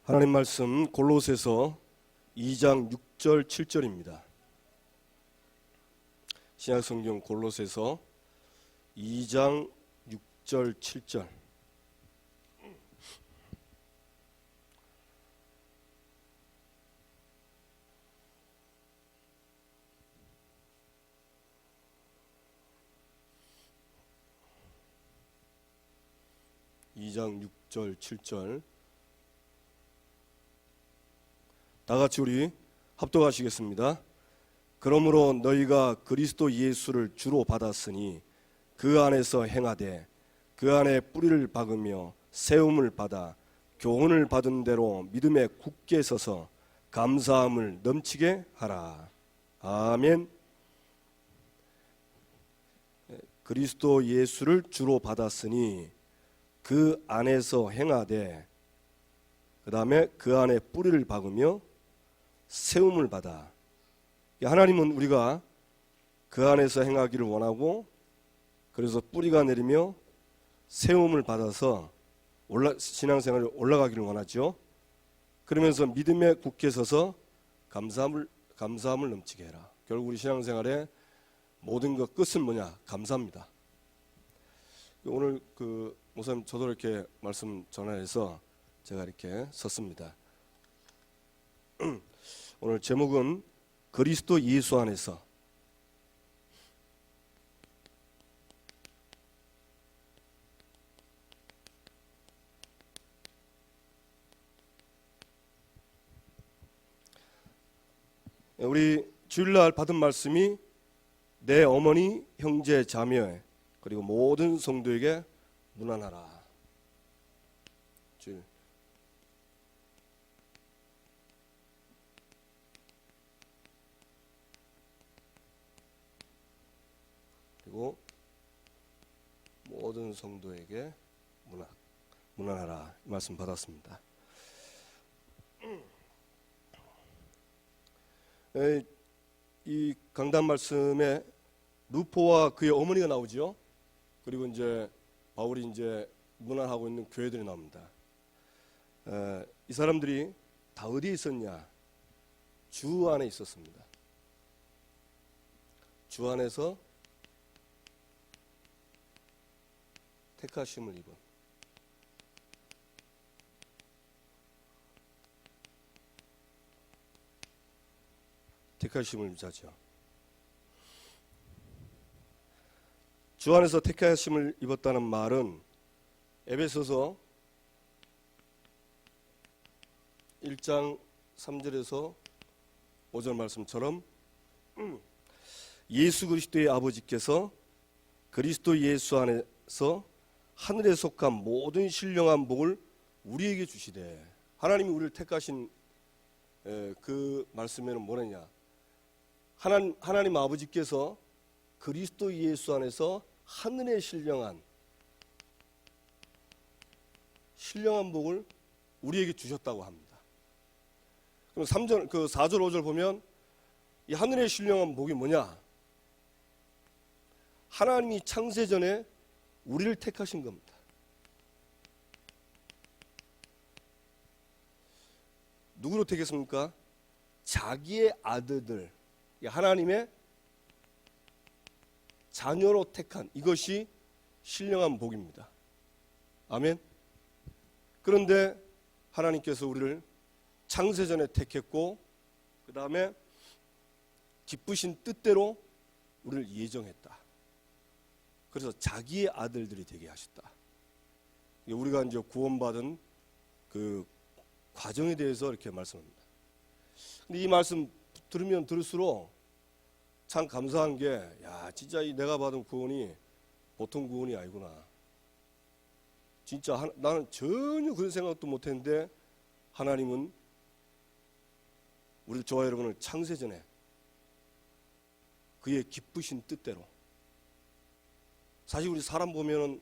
하나님 말씀 골로새서 2장 6절 7절입니다. 신약성경 골로새서 2장 6절 7절. 이 장 6절 7절 다 같이 우리 합독하시겠습니다. 그러므로 너희가 그리스도 예수를 주로 받았으니 그 안에서 행하되 그 안에 뿌리를 박으며 세움을 받아 교훈을 받은 대로 믿음에 굳게 서서 감사함을 넘치게 하라. 아멘. 그리스도 예수를 주로 받았으니 그 안에서 행하되 그 다음에 그 안에 뿌리를 박으며 세움을 받아. 하나님은 우리가 그 안에서 행하기를 원하고, 그래서 뿌리가 내리며 세움을 받아서 신앙생활에 올라가기를 원하죠. 그러면서 믿음에 굳게 서서 감사함을 넘치게 해라. 결국 우리 신앙생활의 모든 것 끝은 뭐냐? 감사입니다. 오늘 목사님 저도 이렇게 말씀 전화해서 제가 이렇게 섰습니다. 오늘 제목은 그리스도 예수 안에서. 우리 주일날 받은 말씀이 내 어머니 형제 자매 그리고 모든 성도에게 문안하라. 그리고 모든 성도에게 문안하라. 이 말씀 받았습니다. 이 강단 말씀에 루포와 그의 어머니가 나오죠. 그리고 이제 바울이 이제 문안하고 있는 교회들이 나옵니다. 이 사람들이 다 어디에 있었냐? 주 안에 있었습니다. 주 안에서 택하심을 입은, 택하심을 자죠. 주 안에서 택하심을 입었다는 말은 에베소서 1장 3절에서 5절 말씀처럼 예수 그리스도의 아버지께서 그리스도 예수 안에서 하늘에 속한 모든 신령한 복을 우리에게 주시되, 하나님이 우리를 택하신 그 말씀에는 뭐냐냐? 하나님 아버지께서 그리스도 예수 안에서 하늘의 신령한 복을 우리에게 주셨다고 합니다. 그럼 4절 5절 보면 이 하늘의 신령한 복이 뭐냐? 하나님이 창세 전에 우리를 택하신 겁니다. 누구로 택했습니까? 자기의 아들들, 하나님의 자녀로 택한, 이것이 신령한 복입니다. 아멘. 그런데 하나님께서 우리를 창세전에 택했고, 그 다음에 기쁘신 뜻대로 우리를 예정했다. 그래서 자기의 아들들이 되게 하셨다. 우리가 이제 구원받은 그 과정에 대해서 이렇게 말씀합니다. 근데 이 말씀 들으면 들을수록 참 감사한 게, 야, 진짜 내가 받은 구원이 보통 구원이 아니구나. 진짜 나는 전혀 그런 생각도 못했는데 하나님은 우리 저와 여러분을 창세전에 그의 기쁘신 뜻대로, 사실 우리 사람 보면은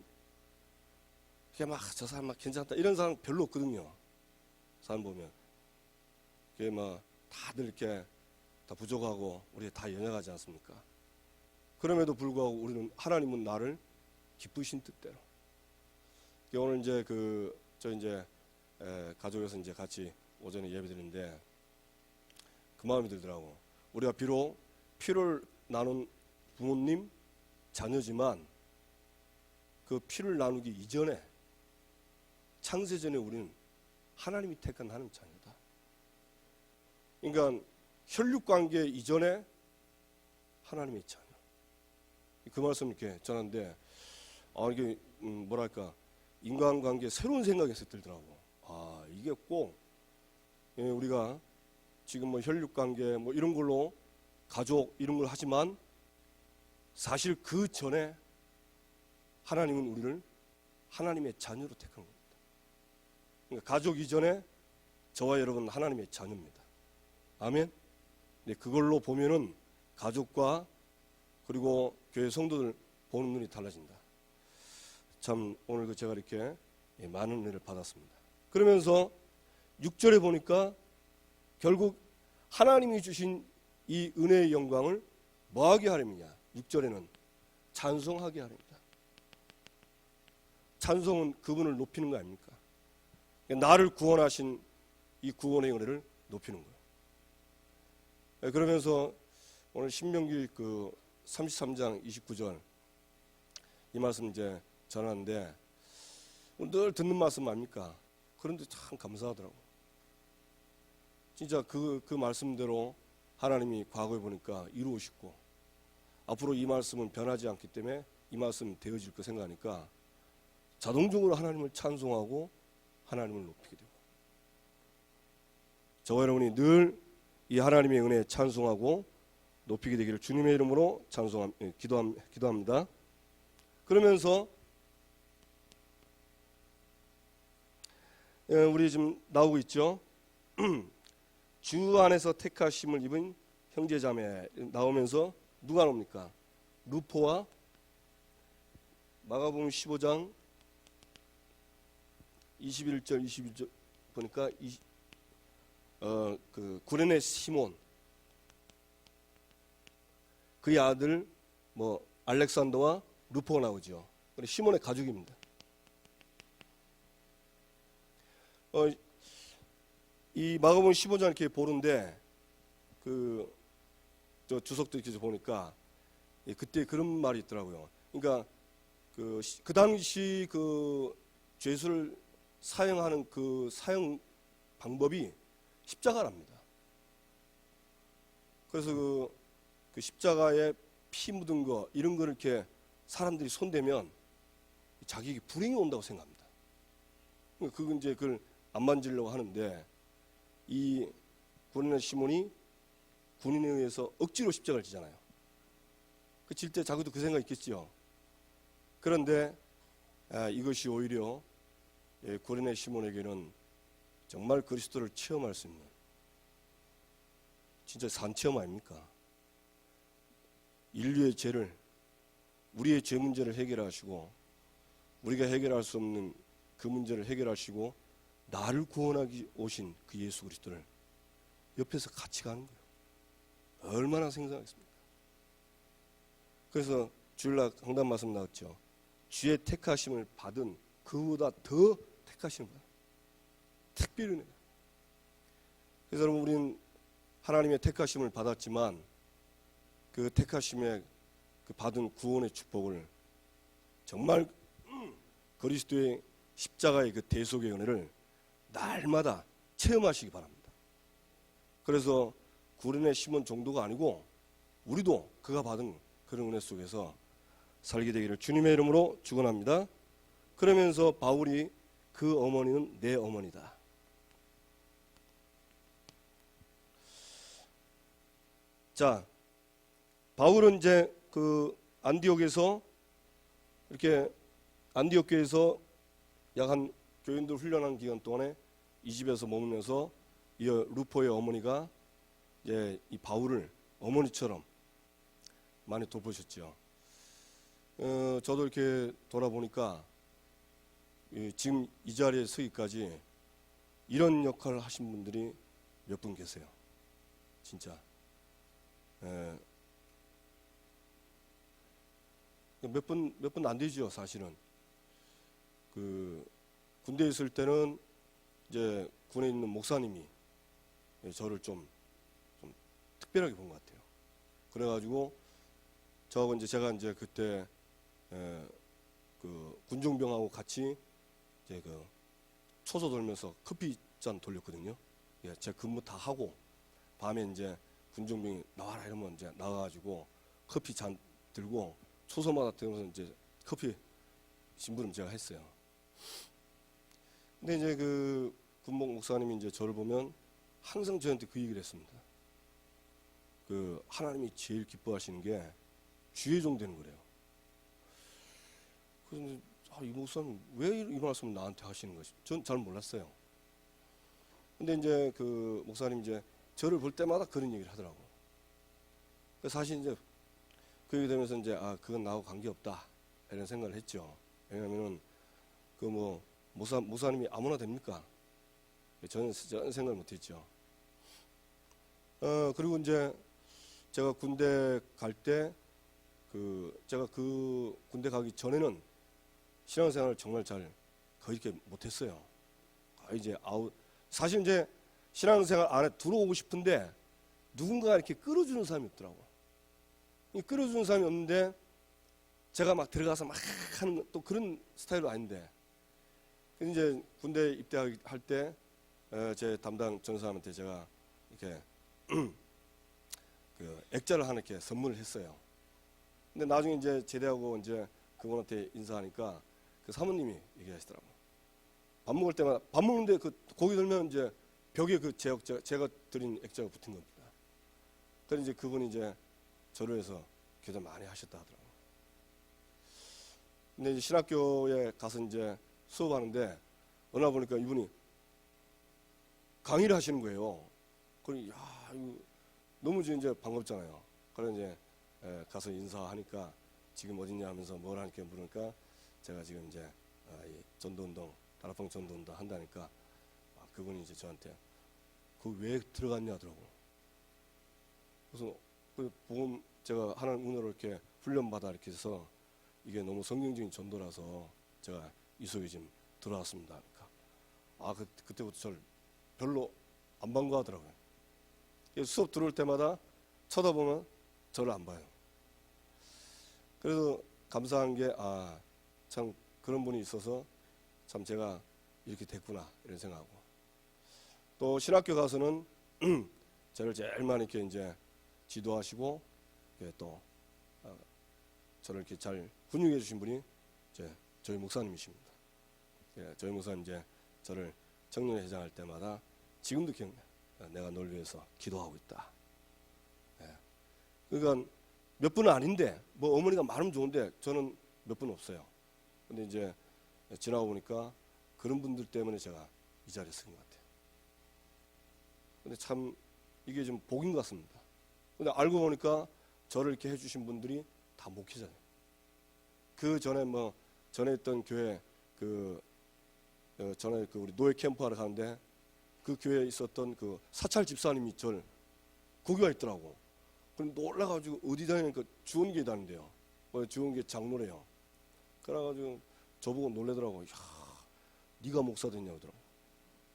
그게 막 저 사람 막 괜찮다 이런 사람 별로 없거든요. 사람 보면 그게 막 다들 이렇게 다 부족하고 우리 다 연약하지 않습니까? 그럼에도 불구하고 하나님은 나를 기쁘신 뜻대로. 오늘 이제 저 이제 가족에서 이제 같이 오전에 예배드리는데 그 마음이 들더라고. 우리가 비록 피를 나눈 부모님 자녀지만 그 피를 나누기 이전에 창세전에 우리는 하나님이 택한 하나님 자녀다. 그러니까 혈육관계 이전에 하나님의 자녀. 그 말씀 이렇게 전하는데 이게 뭐랄까 인간관계 새로운 생각이 들더라고. 이게 꼭 우리가 지금 뭐 혈육관계 뭐 이런 걸로 가족 이런 걸 하지만 사실 그 전에 하나님은 우리를 하나님의 자녀로 택한 겁니다. 그러니까 가족 이전에 저와 여러분 하나님의 자녀입니다. 아멘. 네, 그걸로 보면은 가족과 그리고 교회 성도들 보는 눈이 달라진다. 참 오늘 제가 이렇게 많은 은혜를 받았습니다. 그러면서 6절에 보니까 결국 하나님이 주신 이 은혜의 영광을 뭐하게 하렵니까? 6절에는 찬송하게 하렵니다. 찬송은 그분을 높이는 거 아닙니까? 나를 구원하신 이 구원의 은혜를 높이는 거예요. 그러면서 오늘 신명기 그 33장 29절 이 말씀 이제 전하는데 늘 듣는 말씀 아닙니까? 그런데 참 감사하더라고. 진짜 그 말씀대로 하나님이 과거에 보니까 이루어지고 앞으로 이 말씀은 변하지 않기 때문에 이 말씀 되어질 거 생각하니까 자동적으로 하나님을 찬송하고 하나님을 높이게 되고 저와 여러분이 늘 이 하나님의 은혜에 찬송하고 높이게 되기를 주님의 이름으로 기도합니다. 그러면서 우리 지금 나오고 있죠. 주 안에서 택하심을 입은 형제자매 나오면서 누가 나옵니까? 루포와 마가복음 15장 21절 22절 보니까 그 구레네 시몬 그의 아들 뭐 알렉산더와 루포가 나오죠. 그리고 시몬의 가족입니다. 이 마가복음 15장 이렇게 보는데 저 주석도 이렇게 보니까 그때 그런 말이 있더라고요. 그러니까 그 당시 그 죄수를 사형하는 그 사형 방법이 십자가랍니다. 그래서 그 십자가에 피 묻은 거 이런 거를 이렇게 사람들이 손대면 자기에게 불행이 온다고 생각합니다. 그건 이제 그걸 안 만지려고 하는데 이 구레네 시몬이 군인에 의해서 억지로 십자가를 지잖아요. 그 질 때 자기도 그 생각이 있겠지요. 그런데 이것이 오히려 구레네 시몬에게는 정말 그리스도를 체험할 수 있는 진짜 산체험 아닙니까? 인류의 죄를 우리의 죄 문제를 해결하시고 우리가 해결할 수 없는 그 문제를 해결하시고 나를 구원하기 오신 그 예수 그리스도를 옆에서 같이 가는 거예요. 얼마나 생생하겠습니까? 그래서 주일날 강단 말씀 나왔죠. 주의 택하심을 받은 그보다 더 택하시는 거예요. 특별히. 그래서 여러분 우리는 하나님의 택하심을 받았지만 그 택하심에 그 받은 구원의 축복을 정말 그리스도의 십자가의 그 대속의 은혜를 날마다 체험하시기 바랍니다. 그래서 구레네 시몬 정도가 아니고 우리도 그가 받은 그런 은혜 속에서 살게 되기를 주님의 이름으로 축원합니다. 그러면서 바울이 그 어머니는 내 어머니다. 자, 바울은 이제 그 안디옥에서 이렇게 안디옥 교회에서 약 한 교인들 훈련한 기간 동안에 이 집에서 머물면서 이 루포의 어머니가 이제 이 바울을 어머니처럼 많이 돌보셨죠. 저도 이렇게 돌아보니까 지금 이 자리에 서기까지 이런 역할을 하신 분들이 몇 분 계세요. 진짜. 몇 분 안 되죠, 사실은. 그 군대에 있을 때는 이제 군에 있는 목사님이 저를 좀 특별하게 본 것 같아요. 그래가지고 저하고 이제 제가 이제 그때 그 군종병하고 같이 이제 그 초소 돌면서 커피 잔 돌렸거든요. 예, 제 근무 다 하고 밤에 이제 군종병이 나와라 이러면 이제 나와가지고 커피 잔 들고 초소마다 들면서 이제 커피 심부름 제가 했어요. 근데 이제 그 군복 목사님이 이제 저를 보면 항상 저한테 그 얘기를 했습니다. 그 하나님이 제일 기뻐하시는 게 주의 종 되는 거래요. 그래서 이 목사님 왜 이 말씀을 나한테 하시는 거지? 전 잘 몰랐어요. 근데 이제 그 목사님 이제 저를 볼 때마다 그런 얘기를 하더라고. 사실 이제 그 얘기 되면서 이제 그건 나하고 관계 없다 이런 생각을 했죠. 왜냐면은 그 뭐 목사님이 아무나 됩니까? 저는 생각을 못했죠. 그리고 이제 제가 군대 갈 때 제가 그 군대 가기 전에는 신앙생활을 정말 잘 거의 이렇게 못했어요. 거의 이제 사실 이제 신앙생활 안에 들어오고 싶은데 누군가 이렇게 끌어주는 사람이 없더라고. 끌어주는 사람이 없는데 제가 막 들어가서 막 하는 또 그런 스타일도 아닌데. 그래서 이제 군대 입대할 때 제 담당 전사님한테 제가 이렇게 그 액자를 하나 이렇게 선물을 했어요. 근데 나중에 이제 제대하고 이제 그분한테 인사하니까 그 사모님이 얘기하시더라고. 밥 먹을 때마다 밥 먹는데 그 고기 들면 이제 벽에 그 제가 드린 액자가 붙은 겁니다. 그래서 이제 그분이 이제 저를 해서 기도 많이 하셨다 하더라고. 근데 이제 신학교에 가서 이제 수업하는데 어느 날 보니까 이분이 강의를 하시는 거예요. 그러니 이거 너무 이제 반갑잖아요. 그래서 이제 가서 인사하니까 지금 어딨냐 하면서 뭘 하니까 물으니까 제가 지금 이제 이 전도운동 다락방 전도운동 한다니까 그분이 이제 저한테 그 왜 들어갔냐 하더라고. 그래서 그 복음 제가 하나님 은혜로 이렇게 훈련받아 이렇게 해서 이게 너무 성경적인 전도라서 제가 이 속에 지금 들어왔습니다. 그러니까 그때부터 저를 별로 안 반가워하더라고요. 수업 들어올 때마다 쳐다보면 저를 안 봐요. 그래서 감사한 게 참 그런 분이 있어서 참 제가 이렇게 됐구나 이런 생각하고, 또 신학교 가서는 저를 제일 많이 이렇게 이제 지도하시고 또 저를 이렇게 잘 훈육해 주신 분이 이제 저희 목사님이십니다. 저희 목사님 이제 저를 청년회장 할 때마다 지금도 기억나요. 내가 널 위해서 기도하고 있다. 그러니까 몇 분은 아닌데 뭐 어머니가 많으면 좋은데 저는 몇 분 없어요. 근데 이제 지나고 보니까 그런 분들 때문에 제가 이 자리에 쓴 것 같아요. 근데 참 이게 좀 복인 것 같습니다. 근데 알고 보니까 저를 이렇게 해주신 분들이 다 목회자예요. 그 전에 전에 있던 교회 전에 우리 노예 캠프하러 가는데 그 교회에 있었던 그 사찰 집사님이 저를 거기가 있더라고. 그럼 놀라가지고 어디 다니니까 주원기에 다닌대요. 주원기 장로래요. 그래가지고 저보고 놀래더라고. 야, 네가 목사 됐냐고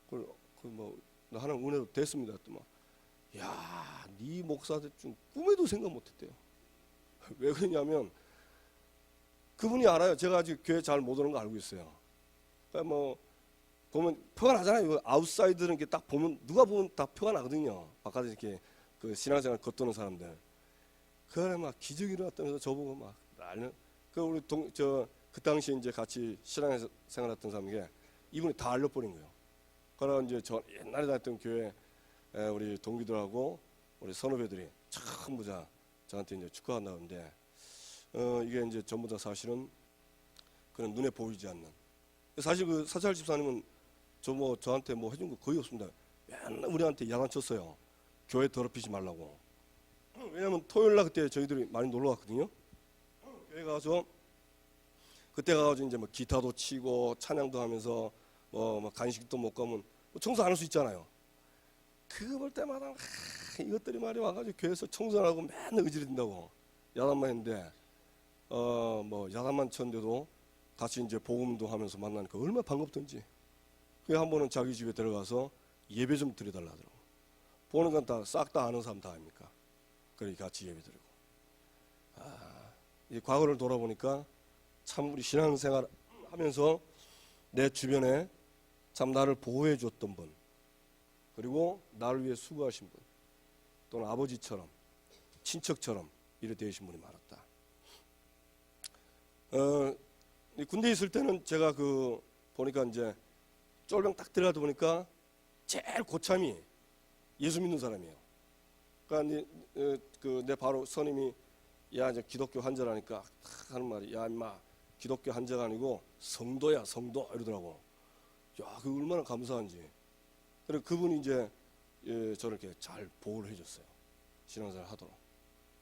그러더라고. 나 하나님 은혜로 됐습니다. 했더만, 야, 네 목사 될 줄 꿈에도 생각 못했대요. 왜 그러냐면 그분이 알아요. 제가 아직 교회 잘 못 오는 거 알고 있어요. 그러니까 보면 표가 나잖아요. 아웃사이드는 이렇게 딱 보면 누가 보면 다 표가 나거든요. 바깥에 이렇게 그 신앙생활 겉도는 사람들. 그래 막 기적이 일어났다면서 저보고 막 알는. 우리 그 당시에 이제 같이 신앙생활했던 사람에게 이분이 다 알려버린 거예요. 그러나 이제 저 옛날에 다녔던 교회 우리 동기들하고 우리 선후배들이 전부 다 저한테 이제 축하한다는데 이게 이제 전부 다 사실은 그런 눈에 보이지 않는. 사실 그 사찰 집사님은 저한테 해준 거 거의 없습니다. 맨날 우리한테 야단쳤어요. 교회 더럽히지 말라고. 왜냐면 토요일 날 그때 저희들이 많이 놀러 갔거든요. 교회 가서 그때 가가지고 이제 기타도 치고 찬양도 하면서 간식도 먹고 하면 청소 안 할 수 있잖아요. 그거 볼 때마다 이것들이 말이 와가지고 교회에서 청소하고 맨날 의지른다고 야단만 했는데 야단만 쳤는데도 같이 이제 복음도 하면서 만나니까 얼마나 반갑던지. 한 번은 자기 집에 들어가서 예배 좀 드려달라 하더라고. 보는 건 다 싹 다 아는 사람 다 아닙니까? 그러니 같이 예배 드리고. 이 과거를 돌아보니까 참 우리 신앙생활 하면서 내 주변에 참 나를 보호해 줬던 분, 그리고 나를 위해 수고하신 분, 또는 아버지처럼 친척처럼 이렇게 되신 분이 많았다. 군대에 있을 때는 제가 보니까 이제 쫄병 딱 들어가다 보니까 제일 고참이 예수 믿는 사람이에요. 그러니까 내 바로 선임이 야 이제 기독교 한자라니까 하는 말이 야 임마 기독교 한자가 아니고 성도야 성도 이러더라고. 야 그 얼마나 감사한지. 그리고 그분이 이제 저를 이렇게 잘 보호를 해줬어요. 신앙생활 하도록.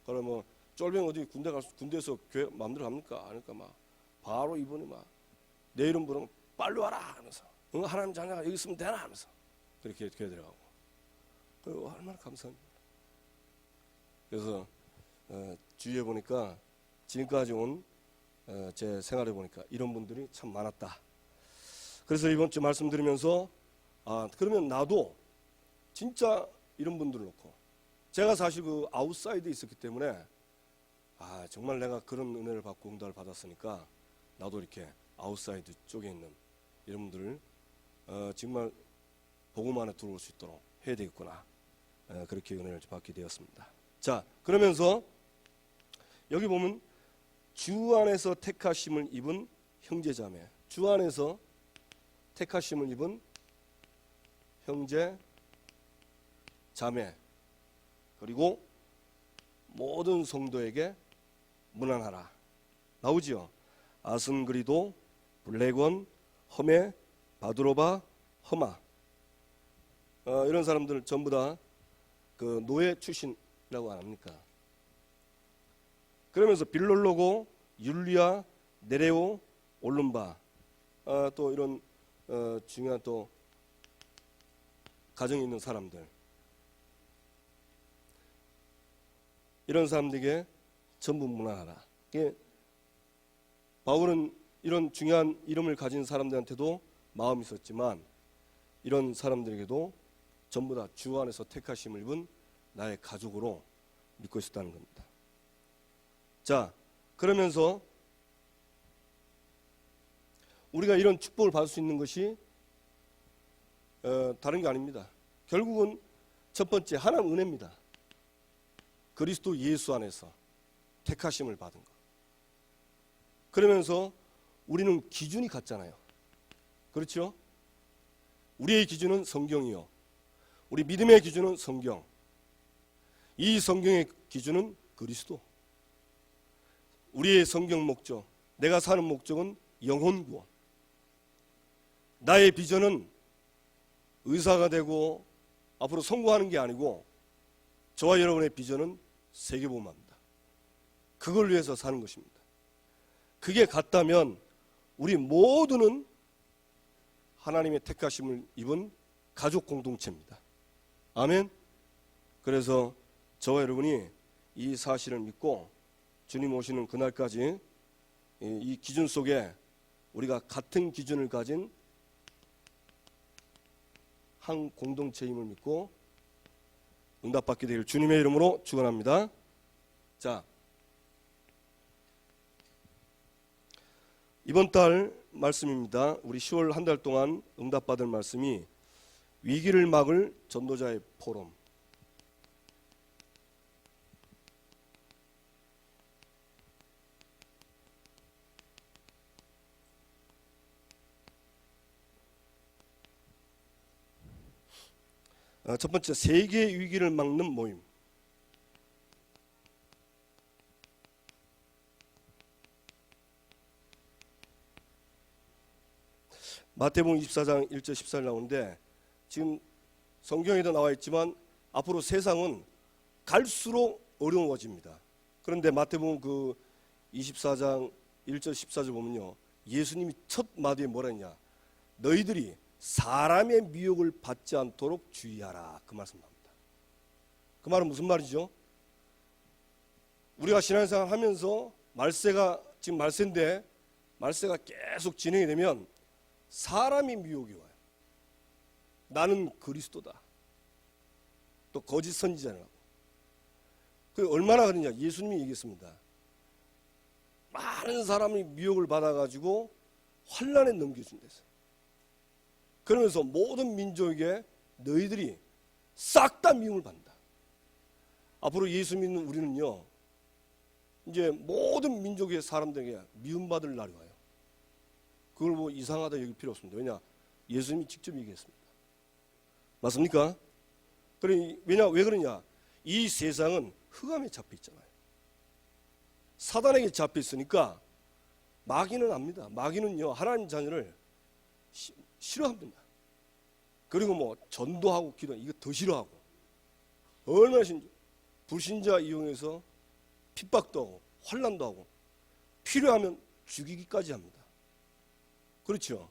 그러면 뭐 쫄병 어디 군대에서 교회 마음대로 합니까? 아니까 막 바로 이분이 막 내 이름 부르면 빨리 와라 하면서 하나님 자녀가 여기 있으면 되나 하면서 그렇게 교회 들어가고. 그리고 얼마나 감사합니다. 그래서 주위에 보니까 지금까지 온 제 생활에 보니까 이런 분들이 참 많았다. 그래서 이번 주 말씀드리면서 그러면 나도 진짜 이런 분들을 놓고 제가 사실 그 아웃사이드에 있었기 때문에 정말 내가 그런 은혜를 받고 응답을 받았으니까 나도 이렇게 아웃사이드 쪽에 있는 이런 분들을 정말 복음 안에 들어올 수 있도록 해야 되겠구나. 그렇게 은혜를 받게 되었습니다. 자, 그러면서 여기 보면 주 안에서 택하심을 입은 형제자매, 주 안에서 택하심을 입은 형제 자매, 그리고 모든 성도에게 문안하라 나오지요. 아승그리도, 블레곤, 허메, 바드로바, 허마, 이런 사람들 전부 다 그 노예 출신이라고 안 합니까? 그러면서 빌롤로고, 율리아, 네레오, 올lum바, 또 이런 중요한 또 가정에 있는 사람들, 이런 사람들에게 전부 문안하라. 바울은 이런 중요한 이름을 가진 사람들한테도 마음이 있었지만 이런 사람들에게도 전부 다 주 안에서 택하심을 입은 나의 가족으로 믿고 있었다는 겁니다. 자, 그러면서 우리가 이런 축복을 받을 수 있는 것이 다른 게 아닙니다. 결국은 첫 번째 하나님 은혜입니다. 그리스도 예수 안에서 택하심을 받은 것. 그러면서 우리는 기준이 같잖아요. 그렇죠? 우리의 기준은 성경이요. 우리 믿음의 기준은 성경. 이 성경의 기준은 그리스도. 우리의 성경 목적, 내가 사는 목적은 영혼 구원. 나의 비전은 의사가 되고 앞으로 성공하는 게 아니고 저와 여러분의 비전은 세계복음화입니다. 그걸 위해서 사는 것입니다. 그게 같다면 우리 모두는 하나님의 택하심을 입은 가족 공동체입니다. 아멘. 그래서 저와 여러분이 이 사실을 믿고 주님 오시는 그날까지 이 기준 속에 우리가 같은 기준을 가진 한 공동체임을 믿고 응답받게 되길 주님의 이름으로 축원합니다. 자, 이번 달 말씀입니다. 우리 10월 한 달 동안 응답받을 말씀이 위기를 막을 전도자의 포럼. 첫 번째, 세계 위기를 막는 모임. 마태복음 24장 1절 14절 나오는데 지금 성경에도 나와 있지만 앞으로 세상은 갈수록 어려워집니다. 그런데 마태복음 그 24장 1절 14절 보면요, 예수님이 첫 마디에 뭐라 했냐, 너희들이 사람의 미혹을 받지 않도록 주의하라, 그 말씀 나옵니다. 그 말은 무슨 말이죠? 우리가 신앙생활 하면서 말세가 지금 말세인데 말세가 계속 진행이 되면 사람이 미혹이 와요. 나는 그리스도다. 또 거짓 선지자라고. 그 얼마나 그러냐? 예수님이 얘기했습니다. 많은 사람이 미혹을 받아가지고 환란에 넘겨준대서. 그러면서 모든 민족에게 너희들이 싹 다 미움을 받는다. 앞으로 예수 믿는 우리는요, 이제 모든 민족의 사람들에게 미움받을 날이 와요. 그걸 뭐 이상하다 여길 필요 없습니다. 왜냐? 예수님이 직접 얘기했습니다. 맞습니까? 왜냐? 왜 그러냐? 이 세상은 흑암에 잡혀 있잖아요. 사단에게 잡혀 있으니까 마귀는 압니다. 마귀는요, 하나님 자녀를 싫어합니다. 그리고 뭐 전도하고 기도 이거 더 싫어하고, 얼마나 불신자 이용해서 핍박도 하고 환난도 하고 필요하면 죽이기까지 합니다. 그렇죠?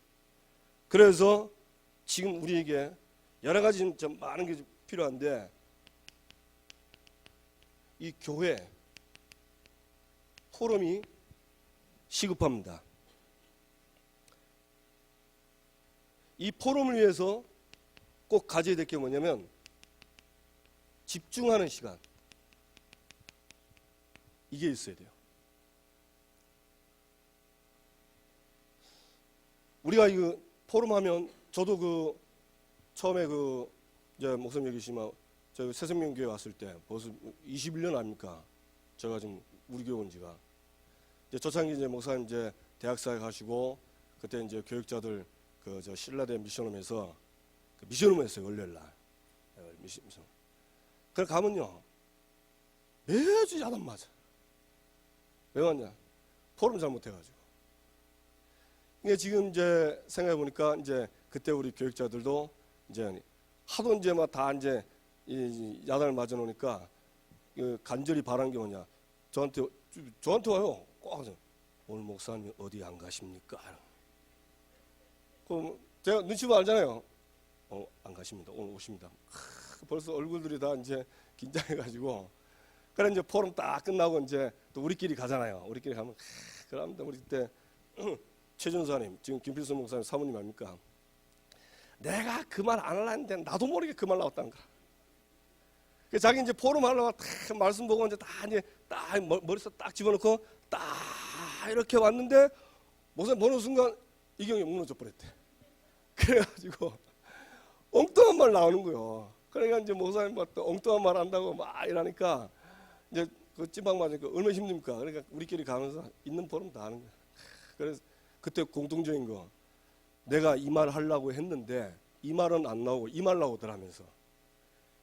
그래서 지금 우리에게 여러 가지 좀 많은 게 필요한데, 이 교회 포럼이 시급합니다. 이 포럼을 위해서 꼭 가져야 될 게 뭐냐면 집중하는 시간, 이게 있어야 돼요. 우리가 이거 포럼 하면, 저도 그 처음에 그 이제 목사님 여기 계시면 저 새생명교회 왔을 때 벌써 21년 아닙니까? 제가 지금 우리 교회 온 지가. 이제 조창기 이제 목사님 이제 대학사에 가시고, 그때 이제 교육자들 그 저 신라대 미션홈에서 그 미션홈 했어요. 월요일 날. 미션. 그래 가면요, 매주 야단 맞아. 왜 왔냐? 포럼 잘못해가지고. 이게 지금 이제 생각해 보니까 이제 그때 우리 교육자들도 이제 하도 이제 막 다 이제 이 야단을 맞아 놓으니까 간절히 바란 게 뭐냐? 저한테 와요. 꼭 오늘 목사님 어디 안 가십니까? 그럼 제가 눈치 보고 알잖아요. 안 가십니다. 오늘 오십니다. 벌써 얼굴들이 다 이제 긴장해가지고. 그래 이제 포럼 딱 끝나고 이제 또 우리끼리 가잖아요. 우리끼리 가면 그럽니다. 우리 그때 최준사님, 지금 김필수 목사님 사모님 아닙니까? 내가 그 말 안 하려는데 나도 모르게 그 말 나왔다는 거야. 그 자기 이제 포럼 하려고 딱 말씀 보고 이제 딱 머릿속 딱 집어넣고 딱 이렇게 왔는데 목사님 보는 순간 이경이 무너져 버렸대. 그래가지고 엉뚱한 말 나오는 거요. 그러니까 이제 목사님 또 엉뚱한 말 한다고 막 이러니까 이제 그 찐빵 맞으니까 얼마나 힘듭니까? 그러니까 우리끼리 가면서 있는 포럼 다 하는 거야. 그래서 그때 공통적인 거, 내가 이 말 하려고 했는데 이 말은 안 나오고 이 말 나오더라면서.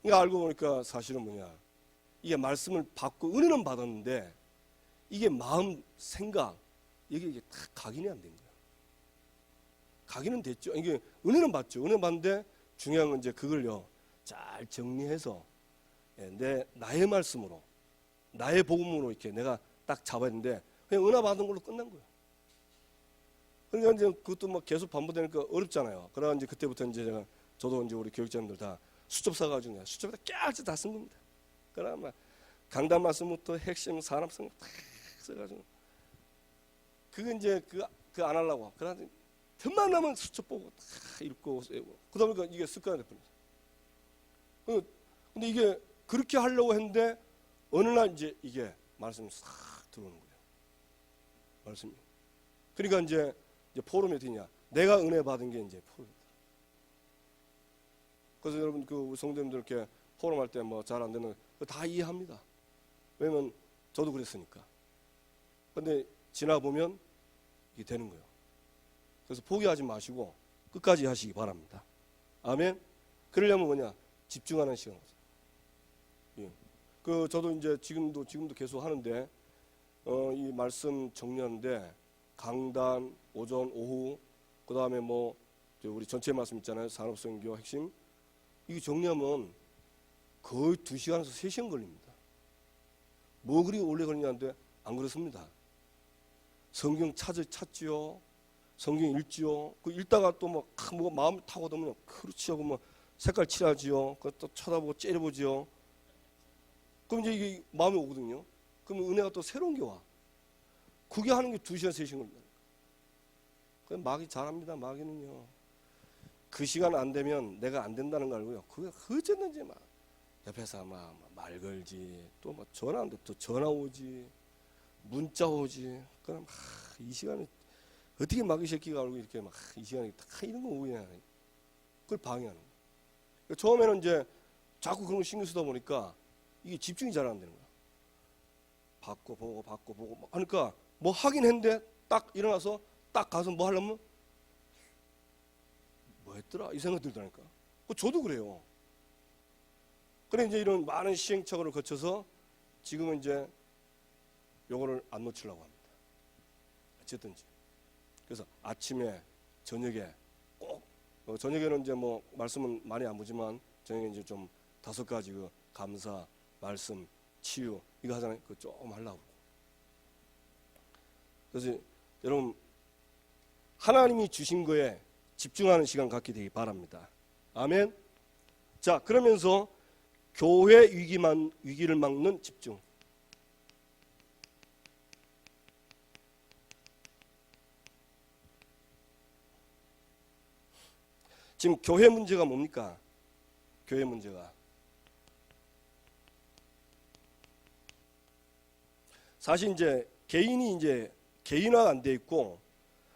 그러니까 알고 보니까 사실은 뭐냐, 이게 말씀을 받고 은혜는 받았는데 이게 마음, 생각 이게 다 각인이 안 된 거야. 각인은 됐죠. 이게 은혜는 받죠. 은혜 받는데 중요한 건 이제 그걸요 잘 정리해서 나의 말씀으로, 나의 복음으로 이렇게 내가 딱 잡아야 되는데 그냥 은혜 받은 걸로 끝난 거예요. 그러니까 이제 그것도 막 계속 반복되니까 어렵잖아요. 그러나 이제 그때부터 이제 저도 이제 우리 교육자님들 다 수첩 사가지고 그냥 수첩에다 깨알지 다 쓴 겁니다. 그러나 강단 말씀부터 핵심 산업성 다 써가지고 그거 이제 그 안 하려고. 그러나 틈만 나면 수첩 보고 다 읽고 쓰고. 그러다 보니까 이게 습관이 돼버렸어요. 근데 이게 그렇게 하려고 했는데 어느 날 이제 이게 말씀이 싹 들어오는 거예요. 말씀이. 그러니까 이제 포럼이 어디냐? 내가 은혜 받은 게 이제 포럼이다. 그래서 여러분 그 성도님들 이렇게 포럼 할 때 뭐 잘 안 되는 거 다 이해합니다. 왜냐면 저도 그랬으니까. 근데 지나 보면 이게 되는 거예요. 그래서 포기하지 마시고 끝까지 하시기 바랍니다. 아멘. 그러려면 뭐냐? 집중하는 시간. 예. 그 저도 이제 지금도 계속 하는데 이 말씀 정리하는데 강단 오전 오후 그 다음에 뭐 우리 전체 말씀 있잖아요. 산업선교 핵심 이거 정리하면 거의 2시간에서 3시간 걸립니다. 뭐 그리 오래 걸리냐는데 안 그렇습니다. 성경 찾지요. 성경 읽지요. 그 읽다가 또 뭐 마음 타고 오면 그렇지 하고 뭐 색깔 칠하지요. 그것도 쳐다보고 째려보지요. 그럼 이제 이게 마음에 오거든요. 그럼 은혜가 또 새로운 게 와. 그게 하는 게 2시간 3시간 걸린다. 그럼 마귀 잘합니다. 마귀는요. 그 시간 안 되면 내가 안 된다는 걸 알고요. 그게 어쨌는지 막 옆에서 막 말 걸지, 또 막 전화하는데 또 전화 오지, 문자 오지. 그럼 이 시간에 어떻게 막 이 새끼가 알고 이렇게 막 이 시간에 다 이런 거 오냐. 그걸 방해하는 거예요. 처음에는 이제 자꾸 그런 거 신경 쓰다 보니까 이게 집중이 잘 안 되는 거야. 바꿔보고 막 하니까 뭐 하긴 했는데 딱 일어나서 딱 가서 뭐 하려면 뭐 했더라 이 생각 들더라니까. 저도 그래요. 그래 이제 이런 많은 시행착오를 거쳐서 지금은 이제 요거를 안 놓치려고 합니다. 어쨌든지. 그래서 아침에 저녁에 꼭 저녁에는 이제 뭐 말씀은 많이 안 보지만 저녁에 이제 좀 5가지 그 감사, 말씀, 치유 이거 하잖아요. 그거 조금 하려고. 그래서 여러분 하나님이 주신 거에 집중하는 시간 갖게 되기 바랍니다. 아멘. 자, 그러면서 교회 위기를 막는 집중. 지금 교회 문제가 뭡니까? 교회 문제가 사실 이제 개인이 이제 개인화가 안 돼 있고,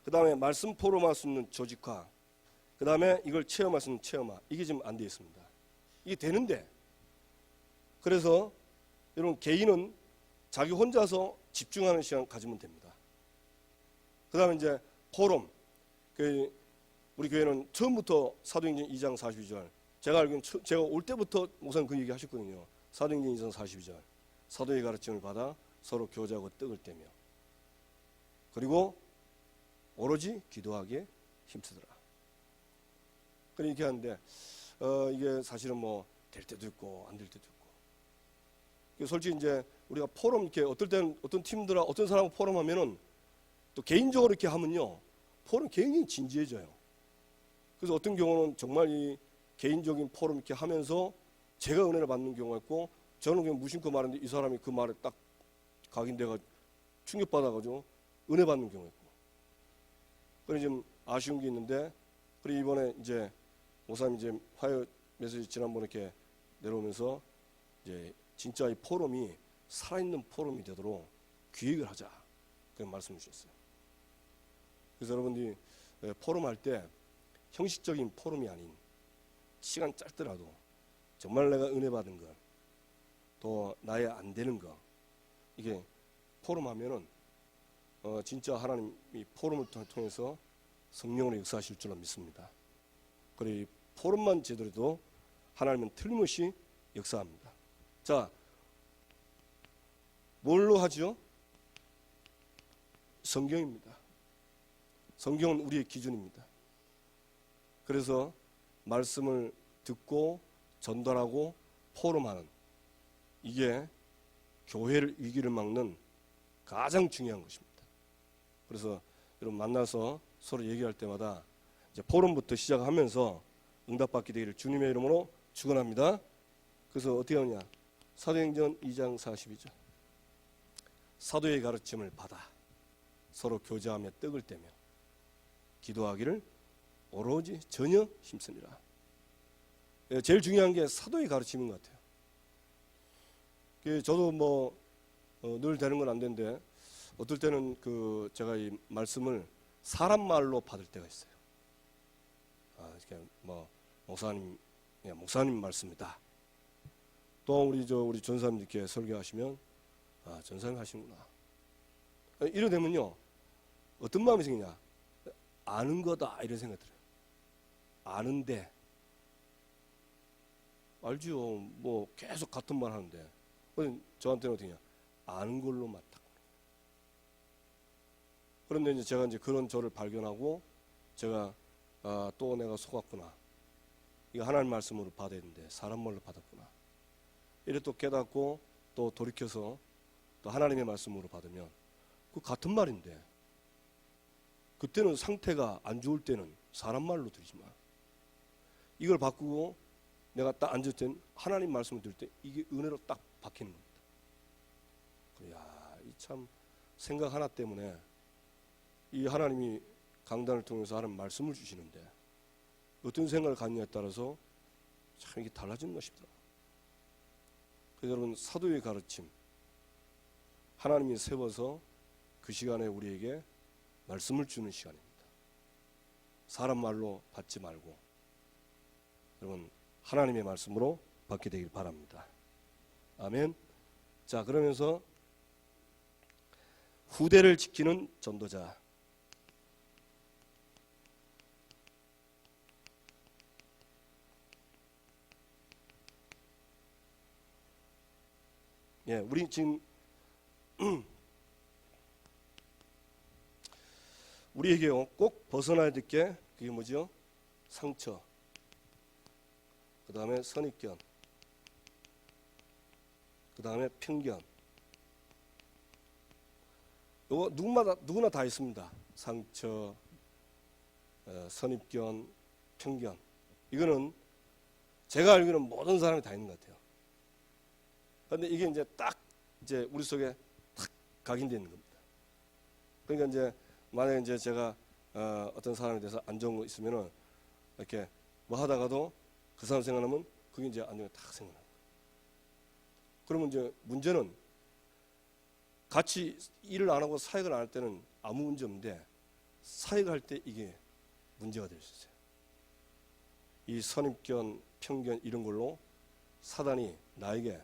그 다음에 말씀 포럼할 수 있는 조직화, 그 다음에 이걸 체험할 수 있는 체험화, 이게 지금 안 돼 있습니다. 이게 되는데, 그래서 여러분 개인은 자기 혼자서 집중하는 시간 가지면 됩니다. 그 다음에 이제 포럼, 우리 교회는 처음부터 사도행전 2장 42절, 제가 알기로는 제가 올 때부터 목사님 그 얘기 하셨거든요. 사도행전 2장 42절, 사도의 가르침을 받아 서로 교제하고 떡을 떼며, 그리고 오로지 기도하기에 힘쓰더라. 그렇게 하는데 이게 사실은 뭐 될 때도 있고 안 될 때도 있고. 솔직히 이제 우리가 포럼 이렇게 어떨 때는 어떤 팀들아 어떤 사람하고 포럼하면은 또 개인적으로 이렇게 하면요 포럼 굉장히 진지해져요. 그래서 어떤 경우는 정말 이 개인적인 포럼 이렇게 하면서 제가 은혜를 받는 경우가 있고, 저는 그냥 무심코 말했는데 이 사람이 그 말에 딱 각인돼가 충격받아가지고 은혜 받는 경우가 있고. 그래 좀 아쉬운 게 있는데, 그래 이번에 이제 목사님 이제 화요 메시지 지난번에 이렇게 내려오면서 이제 진짜 이 포럼이 살아있는 포럼이 되도록 기획을 하자 그런 말씀을 주셨어요. 그래서 여러분들이 포럼 할 때 형식적인 포럼이 아닌 시간 짧더라도 정말 내가 은혜 받은 것, 또 나의 안 되는 것, 이게 포럼 하면은 진짜 하나님이 포럼을 통해서 성령으로 역사하실 줄로 믿습니다. 그리고 이 포럼만 제대로도 하나님은 틀림없이 역사합니다. 자, 뭘로 하죠? 성경입니다. 성경은 우리의 기준입니다. 그래서 말씀을 듣고 전달하고 포럼하는, 이게 교회를 위기를 막는 가장 중요한 것입니다. 그래서 여러분 만나서 서로 얘기할 때마다 이제 포럼부터 시작하면서 응답받게 되기를 주님의 이름으로 축원합니다. 그래서 어떻게 하느냐? 사도행전 2장 42절. 사도의 가르침을 받아 서로 교제하며 떡을 떼며 기도하기를 오로지 전혀 힘쓰니라. 제일 중요한 게 사도의 가르침인 것 같아요. 저도 뭐 늘 되는 건 안 되는데 어떨 때는 제가 이 말씀을 사람 말로 받을 때가 있어요. 이렇게 뭐 목사님 말씀이다. 또 우리 전사님 이렇게 설교하시면 전사님 하시는구나. 이래 되면요 어떤 마음이 생기냐? 아는 거다 이런 생각이 들어요. 아는데 알죠. 뭐 계속 같은 말 하는데 저한테는 어떻게 냐 아는 걸로 맞다. 그런데 이제 제가 이제 그런 저를 발견하고 제가 또 내가 속았구나. 이거 하나님 말씀으로 받아야 되는데 사람 말로 받았구나. 이래 또 깨닫고 또 돌이켜서 또 하나님의 말씀으로 받으면 그 같은 말인데, 그때는 상태가 안 좋을 때는 사람 말로 들지 마. 이걸 바꾸고 내가 딱 앉을 땐 하나님 말씀을 들을 때 이게 은혜로 딱 박히는 겁니다. 이 참 생각 하나 때문에 이 하나님이 강단을 통해서 하는 말씀을 주시는데 어떤 생각을 갖느냐에 따라서 참 이게 달라지는 것입니다. 그래서 여러분, 사도의 가르침, 하나님이 세워서 그 시간에 우리에게 말씀을 주는 시간입니다. 사람 말로 받지 말고 여러분, 하나님의 말씀으로 받게 되길 바랍니다. 아멘. 자, 그러면서 후대를 지키는 전도자. 예, 우리 지금 우리에게요 꼭 벗어나야 될 게 그게 뭐죠? 상처, 그 다음에 선입견, 그 다음에 편견. 이거 누구나 다 있습니다. 상처, 선입견, 편견. 이거는 제가 알기로는 모든 사람이 다 있는 것 같아요. 그런데 이게 이제 딱 이제 우리 속에 탁 각인되어 있는 겁니다. 그러니까 이제 만약에 이제 제가 어떤 사람에 대해서 안 좋은 거 있으면은 이렇게 뭐 하다가도 그 사람 생각나면 그게 이제 안 좋은 게 딱 생각나요. 그러면 이제 문제는 같이 일을 안 하고 사역을 안 할 때는 아무 문제 없는데 사역을 할 때 이게 문제가 될 수 있어요. 이 선입견, 편견 이런 걸로 사단이 나에게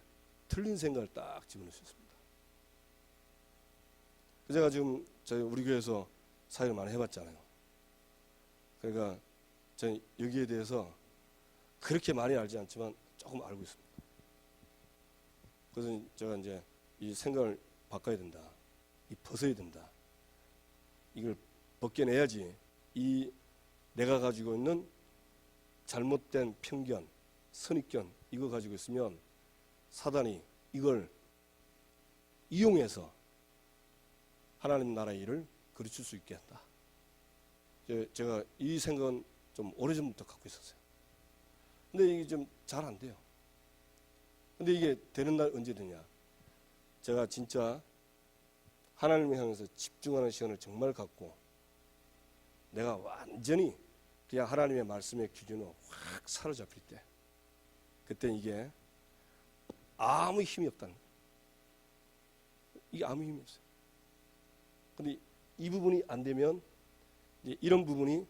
틀린 생각을 딱 집어넣을 수 있습니다. 제가 지금 저희 우리 교회에서 사역을 많이 해봤잖아요. 그러니까 저는 여기에 대해서 그렇게 많이 알지 않지만 조금 알고 있습니다. 그래서 제가 이제 이 생각을 바꿔야 된다. 이 벗어야 된다. 이걸 벗겨내야지 이 내가 가지고 있는 잘못된 편견, 선입견 이거 가지고 있으면 사단이 이걸 이용해서 하나님 나라의 일을 그르칠 수 있게 한다. 제가 이 생각은 좀 오래전부터 갖고 있었어요. 근데 이게 좀 잘 안 돼요. 근데 이게 되는 날 언제 되냐? 제가 진짜 하나님을 향해서 집중하는 시간을 정말 갖고 내가 완전히 그냥 하나님의 말씀의 기준으로 확 사로잡힐 때 그때 이게 아무 힘이 없다는 거예요. 이게 아무 힘이 없어요. 근데 이 부분이 안 되면 이제 이런 부분이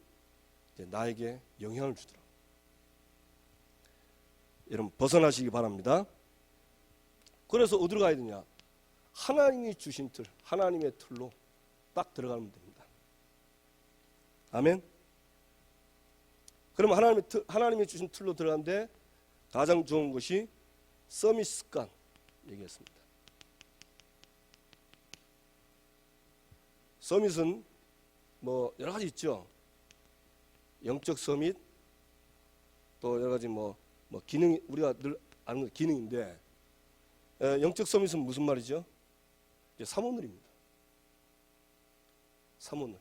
이제 나에게 영향을 주더라고요. 여러분 벗어나시기 바랍니다. 그래서 어디로 가야 되냐? 하나님이 주신 틀, 하나님의 틀로 딱 들어가면 됩니다. 아멘. 그럼 하나님이 주신 틀로 들어가는데 가장 좋은 것이 서밋 습관 얘기했습니다. 서밋은 뭐 여러 가지 있죠. 영적 서밋, 또 여러 가지 뭐 기능, 우리가 늘 아는 기능인데 영적 서밋은 무슨 말이죠? 이제 사모늘입니다. 사모늘.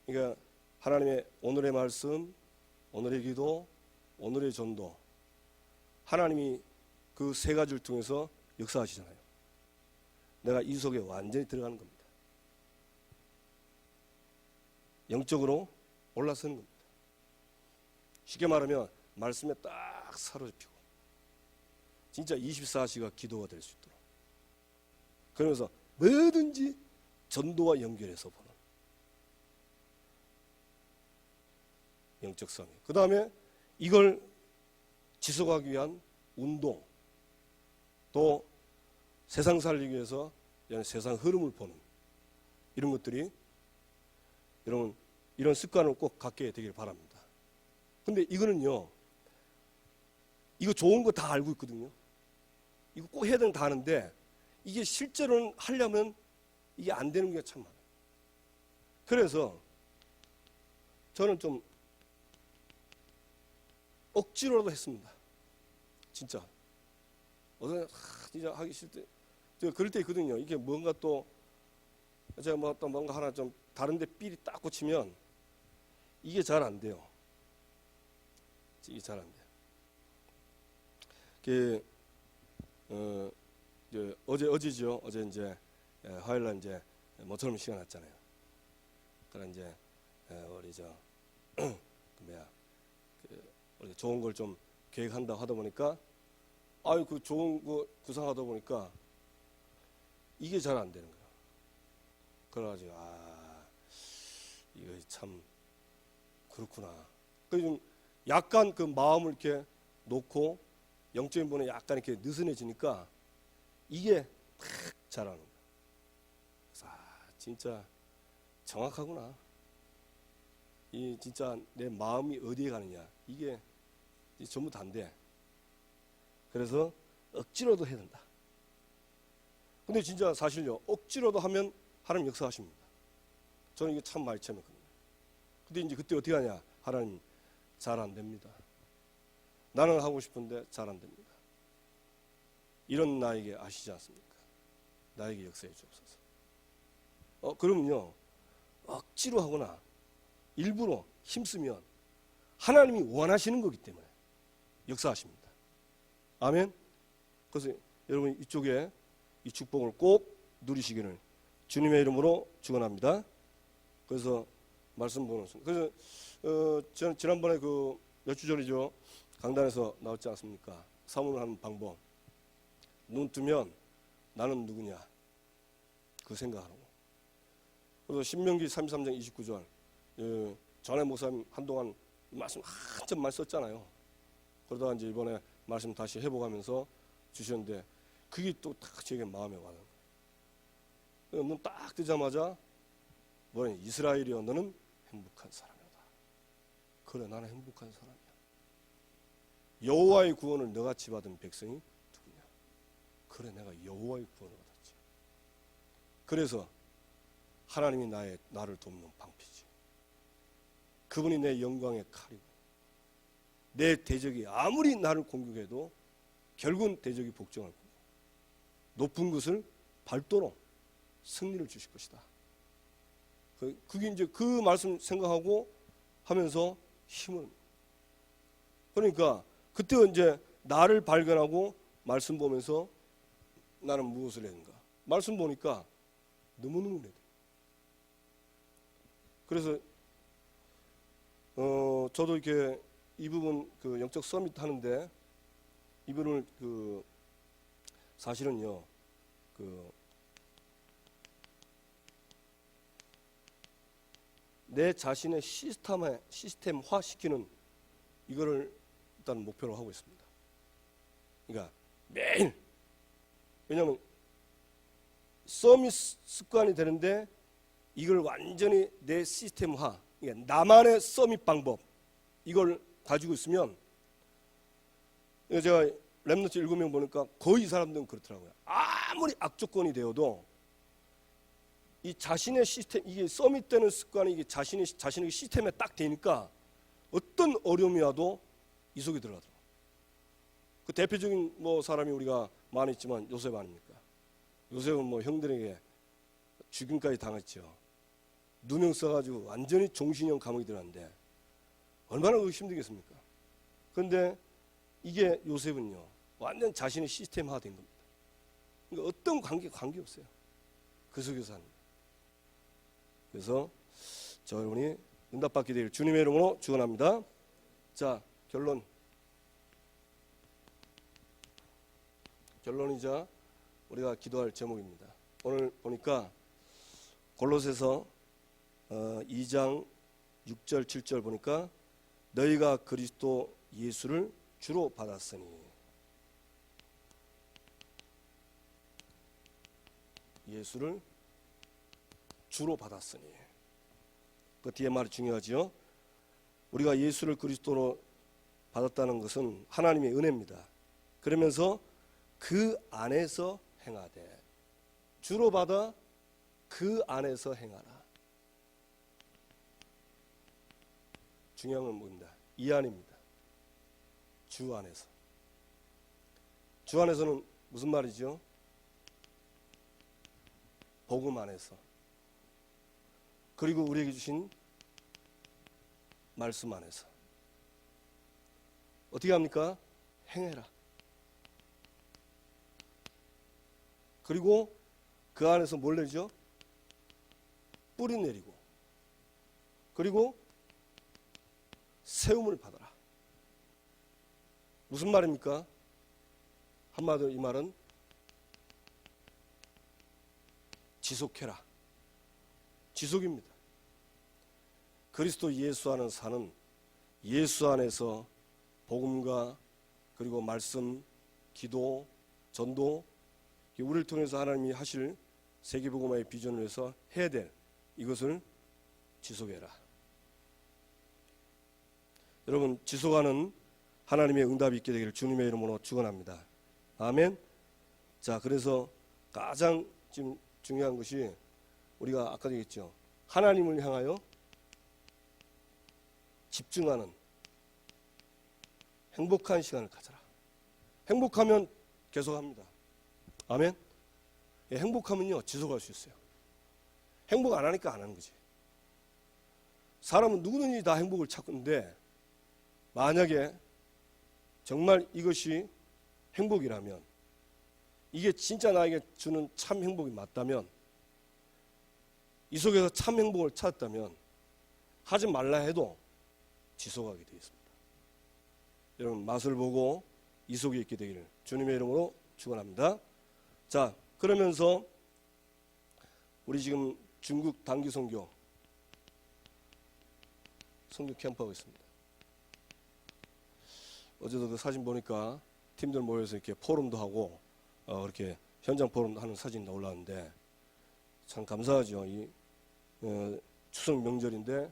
그러니까 하나님의 오늘의 말씀, 오늘의 기도, 오늘의 전도, 하나님이 그 세 가지를 통해서 역사하시잖아요. 내가 이 속에 완전히 들어가는 겁니다. 영적으로 올라서는 겁니다. 쉽게 말하면 말씀에 딱 사로잡히고 진짜 24시가 기도가 될 수 있도록, 그러면서 뭐든지 전도와 연결해서 보는 영적 성이. 그 다음에 이걸 지속하기 위한 운동, 또 세상 살리기 위해서 세상 흐름을 보는 이런 것들이 여러분 이런 습관을 꼭 갖게 되길 바랍니다. 근데 이거는요, 이거 좋은 거 다 알고 있거든요. 이거 꼭 해야 되는 거 다 아는데 이게 실제로는 하려면 이게 안 되는 게 참 많아요. 그래서 저는 좀 억지로라도 했습니다. 진짜. 진짜 하기 싫을 때, 제가 그럴 때 있거든요. 이게 뭔가 또 제가 뭐 또 뭔가 하나 좀 다른데 삘이 딱 꽂히면 이게 잘 안 돼요. 이게 잘 안 돼요. 어제죠. 어제 이제 화요일날 이제 모처럼 시간 났잖아요. 그래 이제 우리 저 뭐야 우리가 좋은 걸 좀 계획한다고 하다 보니까 아유 그 좋은 거 구상하다 보니까 이게 잘 안 되는 거야. 그래가지고 이거 참 그렇구나. 그래서 좀 약간 그 마음을 이렇게 놓고 영적인 부분에 약간 이렇게 느슨해지니까 이게 탁 자라는 거야. 그래서 진짜 정확하구나. 이 진짜 내 마음이 어디에 가느냐 이게 전부 다인데 그래서 억지로도 해야 된다. 근데 진짜 사실요 억지로도 하면 하나님 역사하십니다. 저는 이게 참 많이 체험했거든요. 근데 이제 그때 어떻게 하냐 하나님 잘 안 됩니다. 나는 하고 싶은데 잘 안 됩니다. 이런 나에게 아시지 않습니까? 나에게 역사해 주옵소서. 그러면요 억지로 하거나 일부러 힘쓰면 하나님이 원하시는 거기 때문에 역사하십니다. 아멘. 그래서 여러분 이쪽에 이 축복을 꼭 누리시기를 주님의 이름으로 축원합니다. 그래서 말씀 보는 순간 그래서 저는 지난번에 그 몇 주 전이죠 강단에서 나왔지 않습니까? 사문을 하는 방법. 눈 뜨면 나는 누구냐 그 생각하라고. 그래서 신명기 33장 29절 전에 목사님 한동안 말씀 한참 많이 썼잖아요. 그러다가 이제 이번에 말씀 다시 해보가면서 주셨는데 그게 또 딱 제게 마음에 와요. 눈 딱 뜨자마자 뭐냐 이스라엘이여 너는 행복한 사람이다. 그래 나는 행복한 사람이야. 여호와의 구원을 너같이 받은 백성이 누구냐. 그래 내가 여호와의 구원을 받았지. 그래서 하나님이 나를 돕는 방패지. 그분이 내 영광의 칼이고 내 대적이 아무리 나를 공격해도 결국은 대적이 복종할 거고 높은 것을 밟도록 승리를 주실 것이다. 그게 이제 그 말씀 생각하고 하면서 힘을 그러니까 그때 이제 나를 발견하고 말씀 보면서 나는 무엇을 했는가 말씀 보니까 너무너무 그래. 그래서 저도 이렇게 이 부분 그 영적 서밋 하는데 이 부분을 그 사실은요 그 내 자신의 시스템화 시키는 이거를 일단 목표로 하고 있습니다. 그러니까 매일 왜냐하면 서밋 습관이 되는데 이걸 완전히 내 시스템화 그러니까 나만의 서밋 방법 이걸 가지고 있으면 제가 렘넌트 7명 보니까 거의 이 사람들은 그렇더라고요. 아무리 악조건이 되어도 이 자신의 시스템 이게 서밋되는 습관이 이게 자신의 시스템에 딱 되니까 어떤 어려움이 와도 이 속에 들어가더라고요. 그 대표적인 뭐 사람이 우리가 많이 있지만 요셉 아닙니까? 요셉은 뭐 형들에게 죽임까지 당했죠. 누명 써가지고 완전히 종신형 감옥에 들어갔는데 얼마나 힘들겠습니까? 그런데 이게 요셉은요 완전 자신의 시스템화된 겁니다. 그러니까 어떤 관계 없어요. 그 속에서 하는. 그래서 저 여러분이 응답받게 되길 주님의 이름으로 축원합니다. 자 결론이자 우리가 기도할 제목입니다. 오늘 보니까 골로새서 2장 6절 7절 보니까 너희가 그리스도 예수를 주로 받았으니 예수를 주로 받았으니 그 뒤에 말이 중요하죠. 우리가 예수를 그리스도로 받았다는 것은 하나님의 은혜입니다. 그러면서 그 안에서 행하되 주로 받아 그 안에서 행하라. 중요한 건 뭐입니다? 이 안입니다. 주 안에서. 주 안에서는 무슨 말이죠? 복음 안에서. 그리고 우리에게 주신 말씀 안에서. 어떻게 합니까? 행해라. 그리고 그 안에서 뭘 내죠? 뿌리 내리고 그리고 세움을 받아라. 무슨 말입니까? 한마디로 이 말은 지속해라. 지속입니다. 그리스도 예수 안에 사는 예수 안에서 복음과 그리고 말씀, 기도, 전도, 우리를 통해서 하나님이 하실 세계복음화의 비전을 위해서 해야 될 이것을 지속해라. 여러분, 지속하는 하나님의 응답이 있게 되기를 주님의 이름으로 축원합니다. 아멘. 자, 그래서 가장 지금 중요한 것이 우리가 아까 얘기했죠. 하나님을 향하여 집중하는 행복한 시간을 가져라. 행복하면 계속합니다. 아멘. 예, 행복하면요 지속할 수 있어요. 행복 안 하니까 안 하는 거지. 사람은 누구든지 다 행복을 찾는데 만약에 정말 이것이 행복이라면, 이게 진짜 나에게 주는 참 행복이 맞다면, 이 속에서 참 행복을 찾았다면 하지 말라 해도 지속하게 되어 있습니다. 여러분, 맛을 보고 이 속에 있게 되기를 주님의 이름으로 축원합니다. 자, 그러면서 우리 지금 중국 단기 선교 캠프하고 있습니다. 어제도 그 사진 보니까 팀들 모여서 이렇게 포럼도 하고 이렇게 현장 포럼도 하는 사진이 올라왔는데 참 감사하죠. 이 추석 명절인데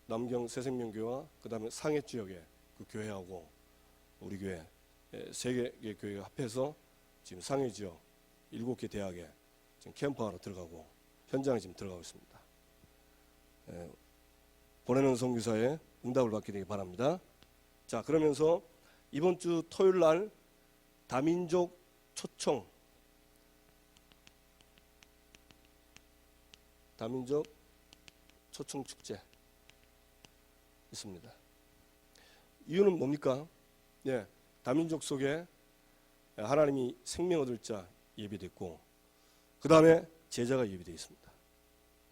남경 새생명교회와 그다음에 상해 지역의 그 교회하고 우리 교회 세 개 교회가 합해서 지금 상해 지역 7개 대학에 지금 캠프하러 들어가고 현장에 지금 들어가고 있습니다. 보내는 선교사의 응답을 받게 되기 바랍니다. 자, 그러면서 이번 주 토요일 날 다민족 초청 축제 있습니다. 이유는 뭡니까? 예, 다민족 속에 하나님이 생명 얻을 자 예비됐고 그 다음에 제자가 예비되어 있습니다.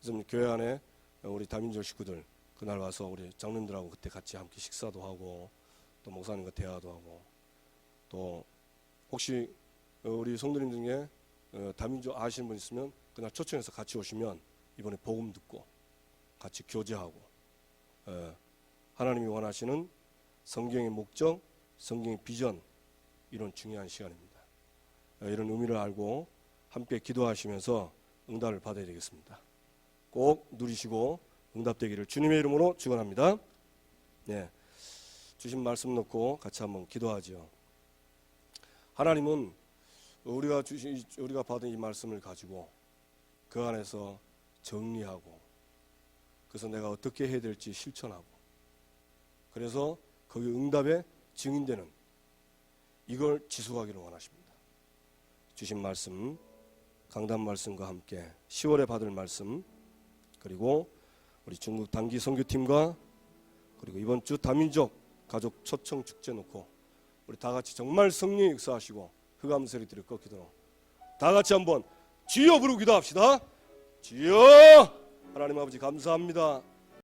그래서 교회 안에 우리 다민족 식구들 그날 와서 우리 장로님들하고 그때 같이 함께 식사도 하고 또 목사님과 대화도 하고 또 혹시 우리 성도님 중에 다민족 아시는 분 있으면 그날 초청해서 같이 오시면 이번에 복음 듣고 같이 교제하고 하나님이 원하시는 성경의 목적, 성경의 비전, 이런 중요한 시간입니다. 이런 의미를 알고 함께 기도하시면서 응답을 받아야 되겠습니다. 꼭 누리시고 응답되기를 주님의 이름으로 축원합니다. 네, 주신 말씀 놓고 같이 한번 기도하죠. 하나님은 우리가 받은 이 말씀을 가지고 그 안에서 정리하고 그래서 내가 어떻게 해야 될지 실천하고 그래서 거기 응답의 증인되는 이걸 지속하기를 원하십니다. 주신 말씀, 강단 말씀과 함께 10월에 받을 말씀, 그리고 우리 중국 단기 선교팀과 그리고 이번 주 다민족 가족 초청 축제 놓고 우리 다 같이 정말 성령이 역사하시고 흑암 소리들이 꺾이도록 다 같이 한번 주여 부르고 기도합시다. 주여! 하나님 아버지 감사합니다.